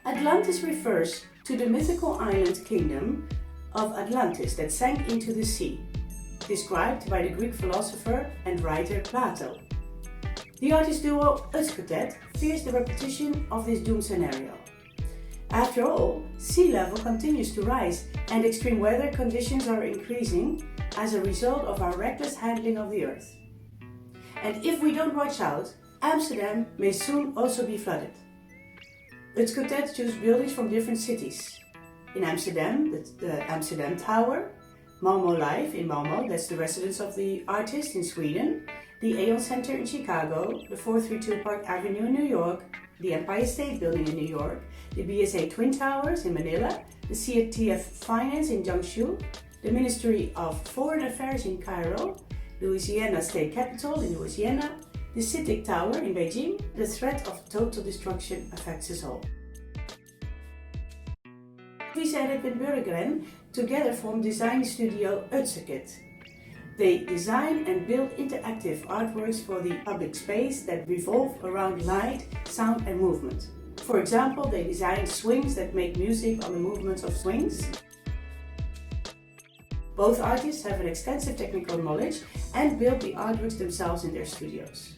Atlantis refers to the mythical island kingdom of Atlantis that sank into the sea, described by the Greek philosopher and writer Plato. The artist duo Utskottet fears the repetition of this doom scenario. After all, sea level continues to rise and extreme weather conditions are increasing as a result of our reckless handling of the earth. And if we don't watch out, Amsterdam may soon also be flooded. Utskottet choose buildings from different cities. In Amsterdam, the Amsterdam Tower, Malmö Live in Malmö, that's the residence of the artist in Sweden, the Aeon Center in Chicago, the 432 Park Avenue in New York, the Empire State Building in New York, the BSA Twin Towers in Manila, the CTF Finance in Jiangsu, the Ministry of Foreign Affairs in Cairo, Louisiana State Capitol in Louisiana, the CITIC Tower in Beijing. The threat of total destruction affects us all. Ingrid and Burgren together form design studio Utskottet. They design and build interactive artworks for the public space that revolve around light, sound and movement. For example, they design swings that make music on the movements of swings. Both artists have an extensive technical knowledge and build the artworks themselves in their studios.